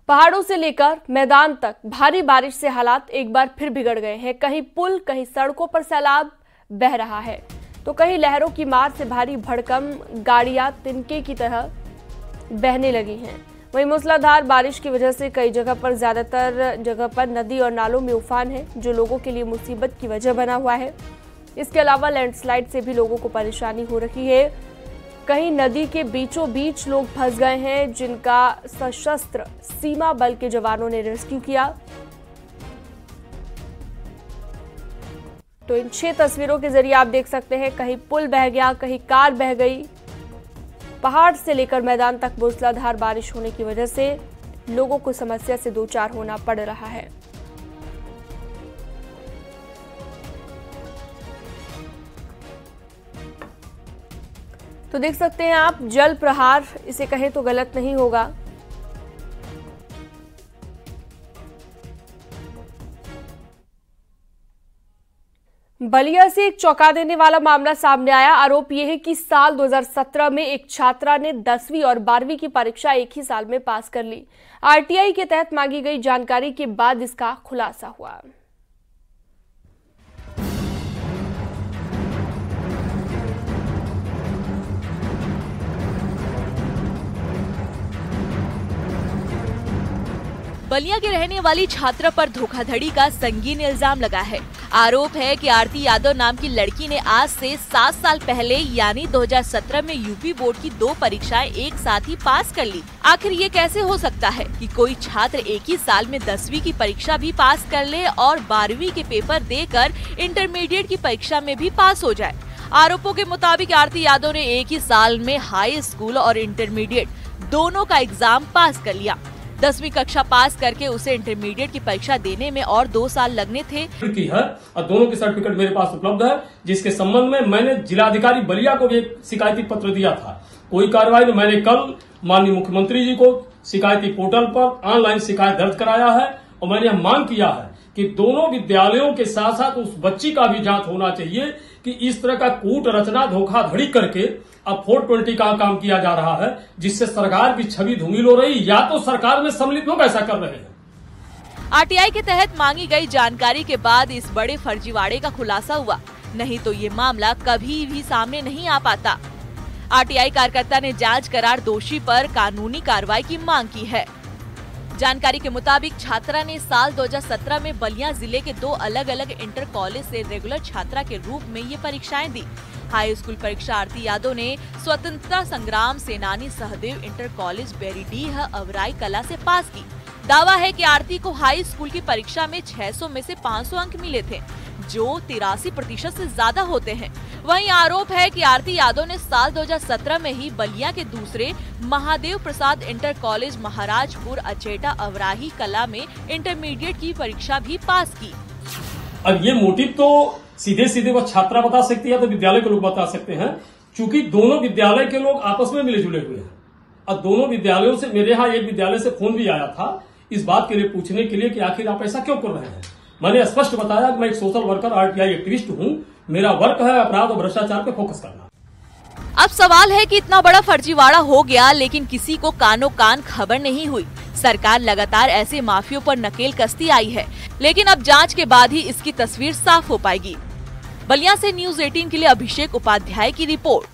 पहाड़ों से लेकर मैदान तक भारी बारिश से हालात एक बार फिर बिगड़ गए हैं। कहीं पुल, कहीं सड़कों पर सैलाब बह रहा है, तो कहीं लहरों की मार से भारी भड़कम गाड़ियां तिनके की तरह बहने लगी हैं। वहीं मूसलाधार बारिश की वजह से कई जगह पर, ज्यादातर जगह पर नदी और नालों में उफान है, जो लोगों के लिए मुसीबत की वजह बना हुआ है। इसके अलावा लैंडस्लाइड से भी लोगों को परेशानी हो रही है। कहीं नदी के बीचों बीच लोग फंस गए हैं, जिनका सशस्त्र सीमा बल के जवानों ने रेस्क्यू किया। तो इन 6 तस्वीरों के जरिए आप देख सकते हैं, कहीं पुल बह गया, कहीं कार बह गई। पहाड़ से लेकर मैदान तक मूसलाधार बारिश होने की वजह से लोगों को समस्या से दो चार होना पड़ रहा है। तो देख सकते हैं आप, जल प्रहार इसे कहें तो गलत नहीं होगा। बलिया से एक चौंका देने वाला मामला सामने आया। आरोप यह है कि साल 2017 में एक छात्रा ने 10वीं और 12वीं की परीक्षा एक ही साल में पास कर ली। आरटीआई के तहत मांगी गई जानकारी के बाद इसका खुलासा हुआ। बलिया के रहने वाली छात्रा पर धोखाधड़ी का संगीन इल्जाम लगा है। आरोप है कि आरती यादव नाम की लड़की ने आज से 7 साल पहले यानी 2017 में यूपी बोर्ड की 2 परीक्षाएं एक साथ ही पास कर ली। आखिर ये कैसे हो सकता है कि कोई छात्र एक ही साल में 10वीं की परीक्षा भी पास कर ले और 12वीं के पेपर देकर इंटरमीडिएट की परीक्षा में भी पास हो जाए। आरोपों के मुताबिक आरती यादव ने एक ही साल में हाई स्कूल और इंटरमीडिएट दोनों का एग्जाम पास कर लिया। 10वीं कक्षा पास करके उसे इंटरमीडिएट की परीक्षा देने में और 2 साल लगने थे। की है और दोनों के सर्टिफिकेट मेरे पास उपलब्ध है, जिसके संबंध में मैंने जिलाधिकारी बलिया को भी एक शिकायती पत्र दिया था। कोई कार्रवाई नहीं। मैंने कल माननीय मुख्यमंत्री जी को शिकायती पोर्टल पर ऑनलाइन शिकायत दर्ज कराया है और मैंने मांग किया है कि दोनों विद्यालयों के साथ साथ उस बच्ची का भी जांच होना चाहिए कि इस तरह का कूट रचना धोखाधड़ी करके अब 420 का काम किया जा रहा है, जिससे सरकार की छवि धूमिल हो रही, या तो सरकार में सम्मिलित लोग ऐसा कर रहे हैं। आरटीआई के तहत मांगी गई जानकारी के बाद इस बड़े फर्जीवाड़े का खुलासा हुआ, नहीं तो ये मामला कभी भी सामने नहीं आ पाता। आरटीआई कार्यकर्ता ने जांच करार दोषी पर कानूनी कार्रवाई की मांग की है। जानकारी के मुताबिक छात्रा ने साल 2017 में बलिया जिले के 2 अलग अलग इंटर कॉलेज से रेगुलर छात्रा के रूप में ये परीक्षाएं दी। हाई स्कूल परीक्षा आरती यादव ने स्वतंत्रता संग्राम सेनानी सहदेव इंटर कॉलेज बेरीडीह अवराई कला से पास की। दावा है कि आरती को हाई स्कूल की परीक्षा में 600 में से 500 अंक मिले थे, जो 83% से ज्यादा होते हैं। वहीं आरोप है कि आरती यादव ने साल 2017 में ही बलिया के दूसरे महादेव प्रसाद इंटर कॉलेज महाराजपुर अचेटा अवराही कला में इंटरमीडिएट की परीक्षा भी पास की। अब ये मोटिव तो सीधे सीधे वो छात्रा बता सकती है, तो विद्यालय के लोग बता सकते हैं, क्योंकि दोनों विद्यालय के लोग आपस में मिले जुले हुए हैं। और दोनों विद्यालयों से, मेरे यहाँ एक विद्यालय से फोन भी आया था इस बात के लिए पूछने के लिए कि आखिर आप ऐसा क्यों कर रहे हैं। मैंने स्पष्ट बताया कि मैं एक सोशल वर्कर, आरटीआई एक्टिविस्ट हूँ। मेरा वर्क है अपराध और भ्रष्टाचार पे फोकस करना। अब सवाल है कि इतना बड़ा फर्जीवाड़ा हो गया, लेकिन किसी को कानो कान खबर नहीं हुई। सरकार लगातार ऐसे माफियों पर नकेल कसती आई है, लेकिन अब जांच के बाद ही इसकी तस्वीर साफ हो पाएगी। बलिया से न्यूज़ 18 के लिए अभिषेक उपाध्याय की रिपोर्ट।